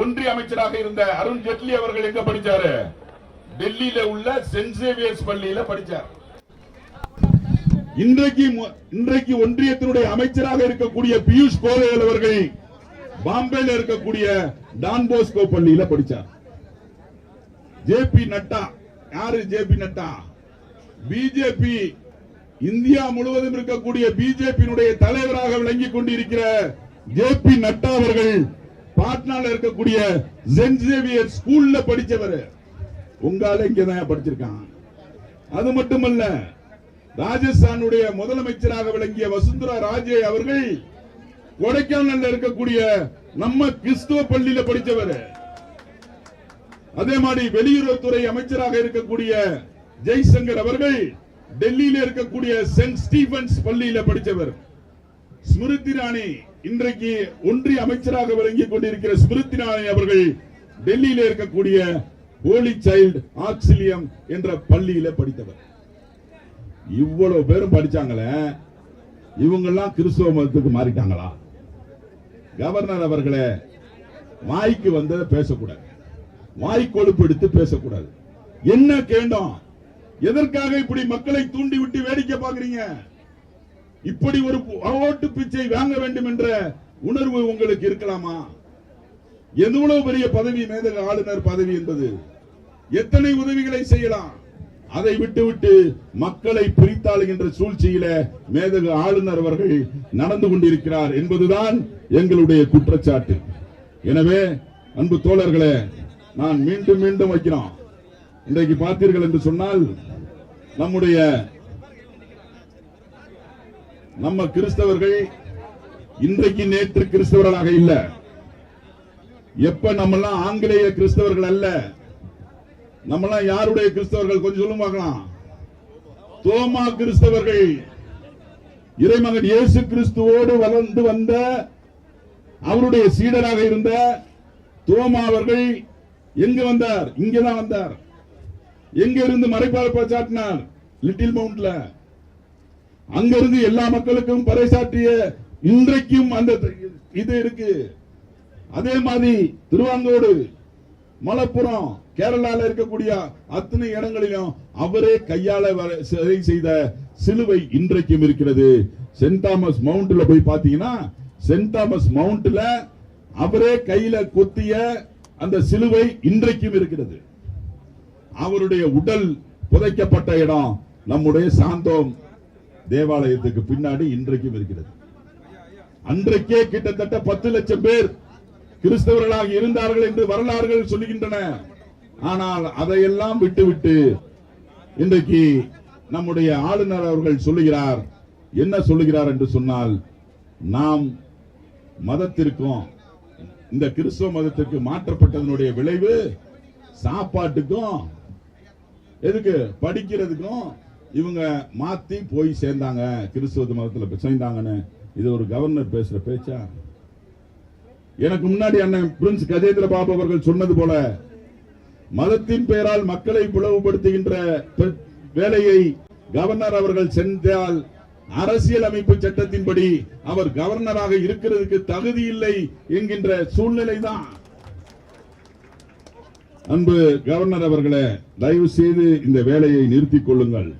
ஒன்றிய அமைச்சராக இருந்த அருண் ஜேட்லி அவர்கள் எங்க படிச்சாரு? டெல்லியில உள்ள சென்ட் சேவியர்ஸ் பள்ளியில படிச்சார். இன்றைக்கு ஒன்றியத்தினுடைய அமைச்சராக இருக்கக்கூடிய பியூஷ் கோயல் அவர்கள் பாம்பேல இருக்கக்கூடிய டான் போஸ்கோ பள்ளியில படிச்சார். ஜேபி நட்டா, யாரு ஜேபி நட்டா? பிஜேபி இந்தியா முழுவதும் இருக்கக்கூடிய பிஜேபியினுடைய தலைவராக விளங்கிக் கொண்டிருக்கிற ஜேபி நட்டா அவர்கள் பாட்னால இருக்கக்கூடிய சென்ட் சேவியர் ஸ்கூல்ல படிச்சவர். உங்கால இங்கதான் படிச்சிருக்கான். அது மட்டுமல்ல, ராஜஸ்தானுடைய முதலமைச்சராக விளங்கிய வசுந்தரா ராஜே அவர்கள் கொடைக்கானல்ல இருக்கக்கூடிய நம்ம கிறிஸ்துவ பள்ளியில படிச்சவர். அதே மாதிரி வெளியுறவுத்துறை அமைச்சராக இருக்கக்கூடிய ஜெய்சங்கர் அவர்கள் டெல்லியில இருக்கக்கூடிய சென்ட் ஸ்டீபன்ஸ் பள்ளியில படிச்சவர். ஸ்மிருதி இரானி, இன்றைக்கு ஒன்றிய அமைச்சராக விளங்கிக் கொண்டிருக்கிற ஸ்மிருதி இரானி அவர்கள் டெல்லியில இருக்கக்கூடிய ஹோலி சைல்ட் ஆக்சிலியம் என்ற பள்ளியில படித்தவர். இவ்வளவு பேரும் படிச்சாங்களே, இவங்க எல்லாம் கிறிஸ்தவ மதத்துக்கு மாறிட்டாங்களா? கவர்னர் அவர்களே, வாய்க்கு வந்ததை பேசக்கூடாது, வாய் கொழுப்பு எடுத்து பேசக்கூடாது. என்ன கேண்டோம்? எதற்காக இப்படி மக்களை தூண்டி விட்டு வேடிக்கை பார்க்கிறீங்க? இப்படி ஒரு ஓட்டு பிச்சை வாங்க வேண்டும் என்ற உணர்வு உங்களுக்கு இருக்கலாமா? எவ்வளவு பெரிய பதவி மேதக ஆளுநர் பதவி என்பது, எத்தனை உதவிகளை செய்யலாம். அதை விட்டுவிட்டு மக்களை பிரித்தாளுகின்ற சூழ்ச்சியில மேதக ஆளுநர் அவர்கள் நடந்து கொண்டிருக்கிறார் என்பதுதான் எங்களுடைய குற்றச்சாட்டு. எனவே அன்பு தோழர்களே, நான் மீண்டும் மீண்டும் வைக்கிறோம். இன்றைக்கு பார்த்தீர்கள் என்று சொன்னால், நம்ம கிறிஸ்தவர்கள் இன்றைக்கு நேற்று கிறிஸ்தவர்களாக இல்ல. எப்ப நம்மெல்லாம் ஆங்கிலேய கிறிஸ்தவர்கள் அல்ல. நம்மெல்லாம் யாருடைய கிறிஸ்தவர்கள்? கொஞ்சம் சொல்லுங்க பார்க்கலாம். தோமா கிறிஸ்தவர்கள். இறைமகன் இயேசு கிறிஸ்துவோடு வளர்ந்து வந்த அவருடைய சீடராக இருந்த தோமா அவர்கள் எங்க வந்தார்? இங்கதான் வந்தார். எங்க இருந்து மறைபார்ப்பை சாட்டினார்? லிட்டில் மவுண்ட்ல. அங்கிருந்து எல்லா மக்களுக்கும் பறைசாற்றிய இன்றைக்கும் அந்த இது இருக்கு. அதே மாதிரி திருவாங்கோடு, மலப்புரம், கேரளால இருக்கக்கூடிய அத்தனை இடங்களிலும் அவரே கையால செய்த சிலுவை இன்றைக்கும் இருக்கிறது. சென்ட் தாமஸ் மவுண்ட்ல போய் பாத்தீங்கன்னா, சென்ட் தாமஸ் மவுண்ட்ல அவரே கையில கொத்திய அந்த சிலுவை இன்றைக்கும் இருக்கிறது. அவருடைய உடல் புதைக்கப்பட்ட இடம் நம்முடைய சாந்தோம் தேவாலயத்துக்கு பின்னாடி இன்றைக்கும் இருக்கிறது. அன்றைக்கே கிட்டத்தட்ட 10 லட்சம் பேர் கிறிஸ்தவர்களாக இருந்தார்கள் என்று வரலாறுகள் சொல்லுகின்றன. ஆனால் அதையெல்லாம் விட்டுவிட்டு இன்றைக்கு நம்முடைய ஆளுநர் அவர்கள் சொல்லுகிறார். என்ன சொல்லுகிறார் என்று சொன்னால், நாம் மதத்திற்கும் இந்த கிறிஸ்தவ மதத்திற்கு மாற்றப்பட்டதனுடைய விளைவு சாப்பாட்டுக்கும் எதுக்கு படிக்கிறதுக்கும் இவங்க மாத்தி போய் சேர்ந்தாங்க, கிறிஸ்தவ மதத்தில் சேர்ந்தாங்கன்னு. இது ஒரு கவர்னர் பேசுற பேச்சா? எனக்கு முன்னாடி அண்ணன் பிரின்ஸ் கஜேந்திர பாபு அவர்கள் சொன்னது போல, மதத்தின் பெயரால் மக்களை பிளவுபடுத்துகின்ற வேலையை கவர்னர் அவர்கள் சென்றால் அரசியல் அமைப்பு சட்டத்தின்படி அவர் கவர்னராக இருக்கிறதுக்கு தகுதி இல்லை என்கின்ற சூழ்நிலை தான். அன்பு கவர்னர் அவர்களே, தயவு செய்து இந்த வேலையை நிறுத்திக் கொள்ளுங்கள்.